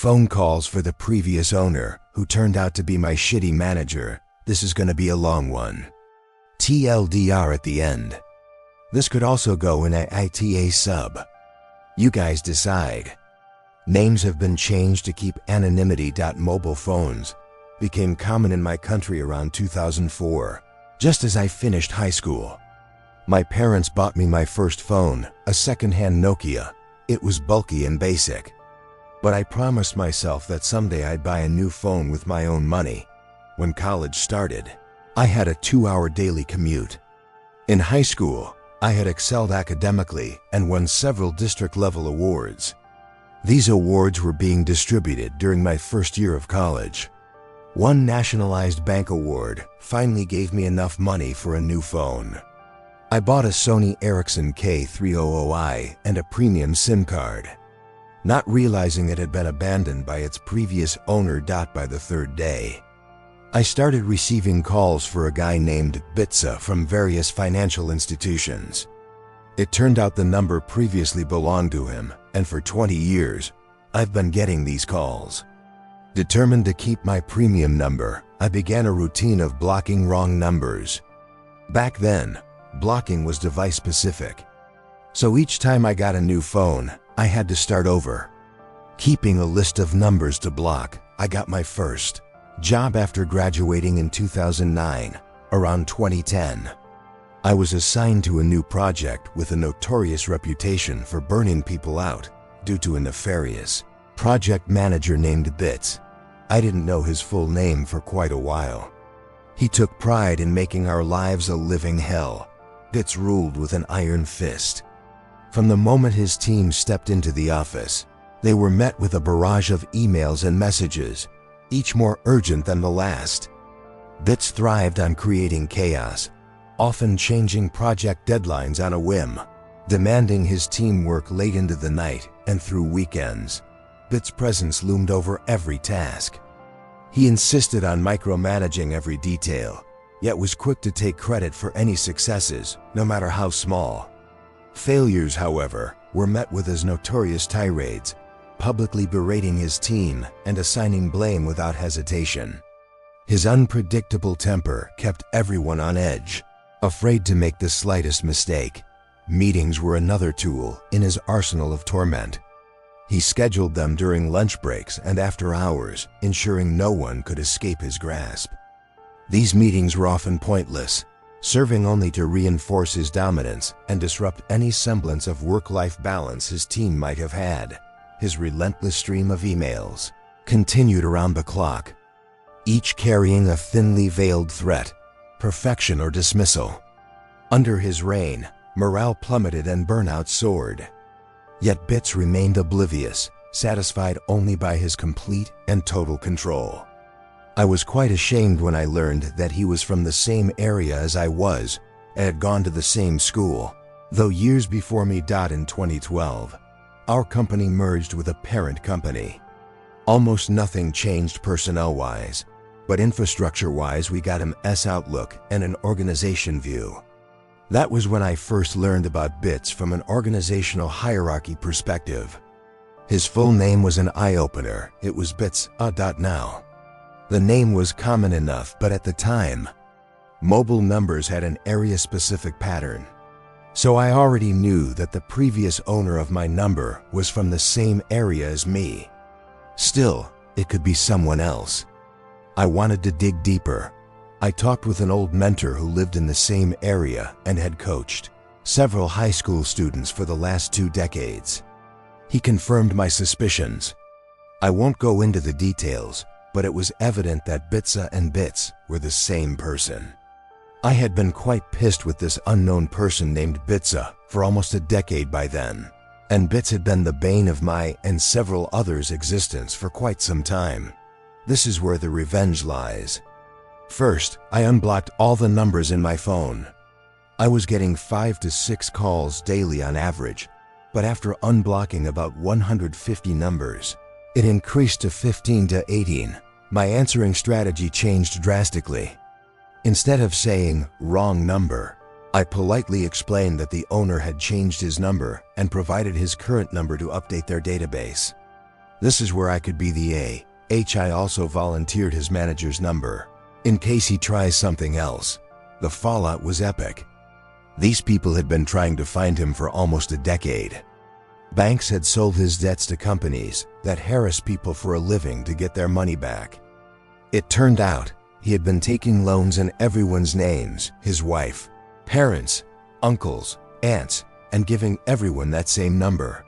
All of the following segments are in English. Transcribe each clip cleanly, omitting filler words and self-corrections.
phone calls for the previous owner, who turned out to be my shitty manager. This is gonna be a long one. TLDR at the end. This could also go in a ITA sub. You guys decide. Names have been changed to keep anonymity. Mobile phones became common in my country around 2004, just as I finished high school. My parents bought me my first phone, a second-hand Nokia. It was bulky and basic. But I promised myself that someday I'd buy a new phone with my own money. When college started, I had a 2-hour daily commute. In high school, I had excelled academically and won several district-level awards. These awards were being distributed during my first year of college. One nationalized bank award finally gave me enough money for a new phone. I bought a Sony Ericsson K300i and a premium SIM card, not realizing it had been abandoned by its previous owner. By the third day, I started receiving calls for a guy named Bitsa from various financial institutions. It turned out the number previously belonged to him, and for 20 years, I've been getting these calls. Determined to keep my premium number, I began a routine of blocking wrong numbers. Back then, blocking was device-specific. So each time I got a new phone, I had to start over. Keeping a list of numbers to block, I got my first job after graduating in 2009, around 2010. I was assigned to a new project with a notorious reputation for burning people out due to a nefarious project manager named Bits. I didn't know his full name for quite a while. He took pride in making our lives a living hell. Bits ruled with an iron fist. From the moment his team stepped into the office, they were met with a barrage of emails and messages, each more urgent than the last. Bits thrived on creating chaos, often changing project deadlines on a whim, demanding his team work late into the night and through weekends. Bits' presence loomed over every task. He insisted on micromanaging every detail, yet was quick to take credit for any successes, no matter how small. Failures, however, were met with his notorious tirades, publicly berating his team and assigning blame without hesitation. His unpredictable temper kept everyone on edge, afraid to make the slightest mistake. Meetings were another tool in his arsenal of torment. He scheduled them during lunch breaks and after hours, ensuring no one could escape his grasp. These meetings were often pointless, serving only to reinforce his dominance and disrupt any semblance of work-life balance his team might have had. His relentless stream of emails continued around the clock, each carrying a thinly veiled threat, perfection or dismissal. Under his reign, morale plummeted and burnout soared. Yet Bits remained oblivious, satisfied only by his complete and total control. I was quite ashamed when I learned that he was from the same area as I was and had gone to the same school, though years before me. In 2012, our company merged with a parent company. Almost nothing changed personnel-wise, but infrastructure-wise we got his outlook and an organization view. That was when I first learned about Bits from an organizational hierarchy perspective. His full name was an eye-opener. It was Bits. Now. The name was common enough, but at the time, mobile numbers had an area-specific pattern. So I already knew that the previous owner of my number was from the same area as me. Still, it could be someone else. I wanted to dig deeper. I talked with an old mentor who lived in the same area and had coached several high school students for the last 2 decades. He confirmed my suspicions. I won't go into the details, but it was evident that Bitsa and Bits were the same person. I had been quite pissed with this unknown person named Bitsa for almost a decade by then, and Bits had been the bane of my and several others' existence for quite some time. This is where the revenge lies. First, I unblocked all the numbers in my phone. I was getting 5 to 6 calls daily on average, but after unblocking about 150 numbers, it increased to 15 to 18. My answering strategy changed drastically. Instead of saying, "wrong number," I politely explained that the owner had changed his number and provided his current number to update their database. This is where I could be the I also volunteered his manager's number, in case he tries something else. The fallout was epic. These people had been trying to find him for almost a decade. Banks had sold his debts to companies that harass people for a living to get their money back. It turned out he had been taking loans in everyone's names, his wife, parents, uncles, aunts, and giving everyone that same number.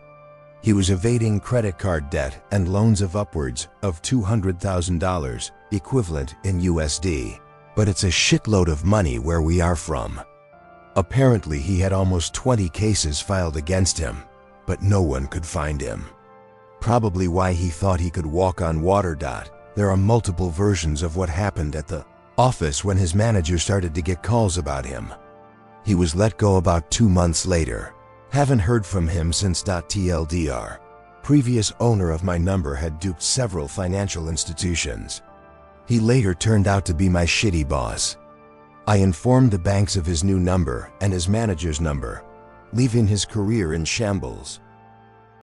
He was evading credit card debt and loans of upwards of $200,000, equivalent in USD. But it's a shitload of money where we are from. Apparently, he had almost 20 cases filed against him, but no one could find him. Probably why he thought he could walk on water. There are multiple versions of what happened at the office when his manager started to get calls about him. He was let go about 2 months later. Haven't heard from him since. TLDR. Previous owner of my number had duped several financial institutions. He later turned out to be my shitty boss. I informed the banks of his new number and his manager's number, leaving his career in shambles.